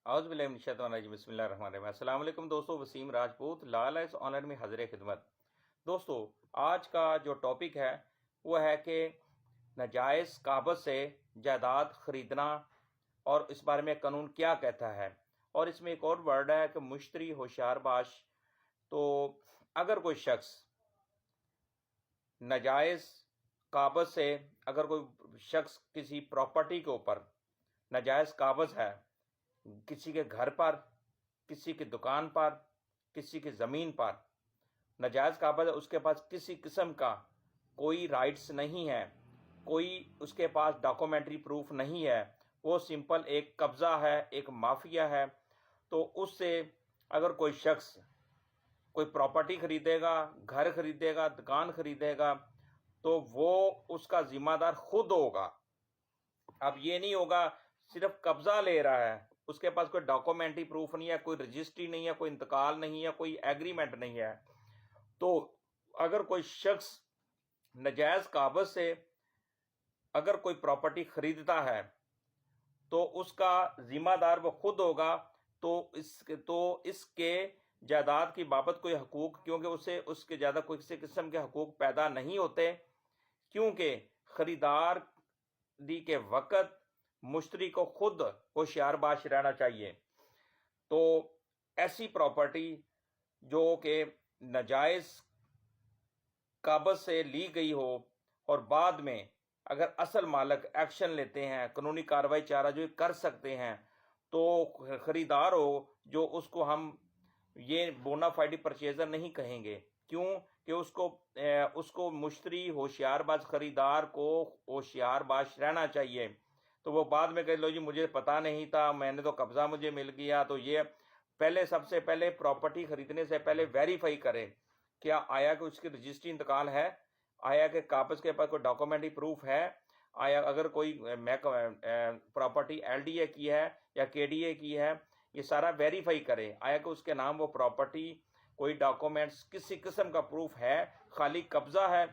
اعوذ باللہ من الشیطان الرجیم بسم اللہ الرحمن الرحیم۔ السلام علیکم دوستو، وسیم راجپوت لال ایس آنر میں حاضر خدمت۔ دوستو، آج کا جو ٹاپک ہے وہ ہے کہ ناجائز قابض سے جائیداد خریدنا اور اس بارے میں قانون کیا کہتا ہے، اور اس میں ایک اور ورڈ ہے کہ مشتری ہوشیار باش۔ تو اگر کوئی شخص ناجائز قابض سے، اگر کوئی شخص کسی پراپرٹی کے اوپر ناجائز قابض ہے، کسی کے گھر پر، کسی کی دکان پر، کسی کی زمین پر ناجائز قابض ہے، اس کے پاس کسی قسم کا کوئی رائٹس نہیں ہے، کوئی اس کے پاس ڈاکومنٹری پروف نہیں ہے، وہ سمپل ایک قبضہ ہے، ایک مافیا ہے، تو اس سے اگر کوئی شخص کوئی پراپرٹی خریدے گا، گھر خریدے گا، دکان خریدے گا، تو وہ اس کا ذمہ دار خود ہوگا۔ اب یہ نہیں ہوگا صرف قبضہ لے رہا ہے، اس کے پاس کوئی ڈاکومنٹری پروف نہیں ہے، کوئی رجسٹری نہیں ہے، کوئی انتقال نہیں ہے، کوئی ایگریمنٹ نہیں ہے۔ تو اگر کوئی شخص ناجائز قابض سے اگر کوئی پراپرٹی خریدتا ہے تو اس کا ذمہ دار وہ خود ہوگا۔ تو اس کے جائیداد کی بابت کوئی حقوق، کیونکہ اسے اس کے زیادہ کوئی کسی قسم کے حقوق پیدا نہیں ہوتے، کیونکہ خریداری کے وقت مشتری کو خود ہوشیار باش رہنا چاہیے۔ تو ایسی پراپرٹی جو کہ ناجائز قابض سے لی گئی ہو اور بعد میں اگر اصل مالک ایکشن لیتے ہیں، قانونی کارروائی چارہ جو کر سکتے ہیں، تو خریدار ہو جو اس کو ہم یہ بونا فائڈ پرچیزر نہیں کہیں گے، کیوں کہ اس کو مشتری ہوشیار باش، خریدار کو ہوشیار باش رہنا چاہیے۔ تو وہ بعد میں کہہ لو جی مجھے پتا نہیں تھا، میں نے تو قبضہ مجھے مل گیا۔ تو یہ پہلے سب سے پہلے پراپرٹی خریدنے سے پہلے ویریفائی کریں، کیا آیا کہ اس کی رجسٹری انتقال ہے، آیا کہ قابض کے پاس کوئی ڈاکومنٹری پروف ہے، آیا اگر کوئی پراپرٹی ایل ڈی اے کی ہے یا کے ڈی اے کی ہے، یہ سارا ویریفائی کریں، آیا کہ اس کے نام وہ پراپرٹی کوئی ڈاکومنٹس کسی قسم کا پروف ہے، خالی قبضہ ہے،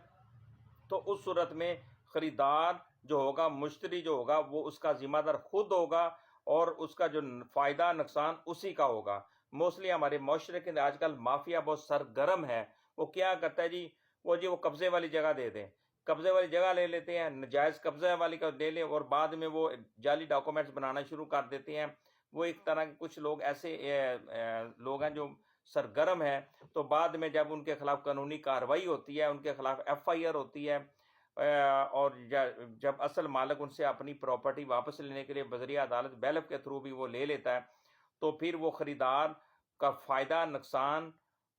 تو اس صورت میں خریدار جو ہوگا، مشتری جو ہوگا، وہ اس کا ذمہ دار خود ہوگا اور اس کا جو فائدہ نقصان اسی کا ہوگا۔ موسٹلی ہمارے معاشرے کے اندر آج کل مافیا بہت سرگرم ہے، وہ کیا کرتا ہے جی وہ قبضے والی جگہ دے دیں، قبضے والی جگہ لے لیتے ہیں، ناجائز قبضے والی کا لے لیں، اور بعد میں وہ جعلی ڈاکومنٹس بنانا شروع کر دیتے ہیں۔ وہ ایک طرح کے کچھ لوگ ایسے لوگ ہیں جو سرگرم ہیں، تو بعد میں جب ان کے خلاف قانونی کارروائی ہوتی ہے، ان کے خلاف ایف آئی آر ہوتی ہے، اور جب اصل مالک ان سے اپنی پراپرٹی واپس لینے کے لیے بذریعہ عدالت بیلف کے تھرو بھی وہ لے لیتا ہے، تو پھر وہ خریدار کا فائدہ نقصان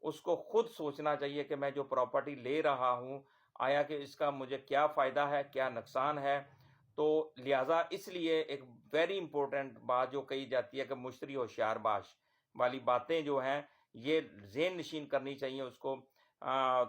اس کو خود سوچنا چاہیے کہ میں جو پراپرٹی لے رہا ہوں، آیا کہ اس کا مجھے کیا فائدہ ہے، کیا نقصان ہے۔ تو لہٰذا اس لیے ایک ویری امپورٹنٹ بات جو کہی جاتی ہے کہ مشتری ہوشیار باش والی باتیں جو ہیں یہ ذہن نشین کرنی چاہیے اس کو،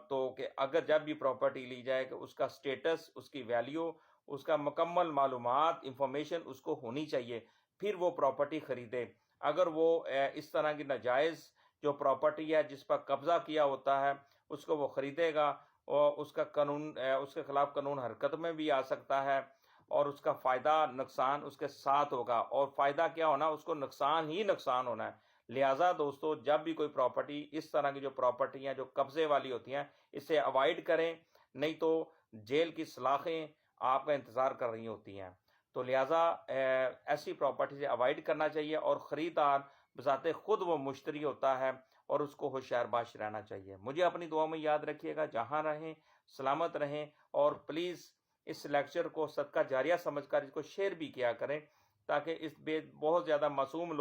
تو کہ اگر جب بھی پراپرٹی لی جائے کہ اس کا سٹیٹس، اس کی ویلیو، اس کا مکمل معلومات، انفارمیشن اس کو ہونی چاہیے، پھر وہ پراپرٹی خریدے۔ اگر وہ اس طرح کی ناجائز جو پراپرٹی ہے جس پر قبضہ کیا ہوتا ہے اس کو وہ خریدے گا، اور اس کے خلاف قانون حرکت میں بھی آ سکتا ہے، اور اس کا فائدہ نقصان اس کے ساتھ ہوگا، اور فائدہ کیا ہونا، اس کو نقصان ہی نقصان ہونا ہے۔ لہٰذا دوستو، جب بھی کوئی پراپرٹی، اس طرح کی جو پراپرٹی ہیں جو قبضے والی ہوتی ہیں، اسے اوائڈ کریں، نہیں تو جیل کی سلاخیں آپ کا انتظار کر رہی ہوتی ہیں۔ تو لہٰذا ایسی پراپرٹی سے اوائڈ کرنا چاہیے، اور خریدار بذات خود وہ مشتری ہوتا ہے اور اس کو ہوشیار باش رہنا چاہیے۔ مجھے اپنی دعا میں یاد رکھیے گا، جہاں رہیں سلامت رہیں، اور پلیز اس لیکچر کو صدقہ جاریہ سمجھ کر اس کو شیئر بھی کیا کریں، تاکہ بہت زیادہ معصوم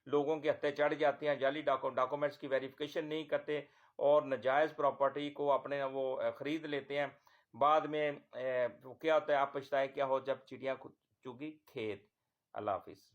لوگوں کے ہتھے چڑھ جاتے ہیں، جعلی ڈاکومنٹس کی ویریفیکیشن نہیں کرتے اور ناجائز پراپرٹی کو اپنے وہ خرید لیتے ہیں، بعد میں کیا ہوتا ہے، آپ پچھتائے کیا ہو جب چڑیا چگی کھیت۔ اللہ حافظ۔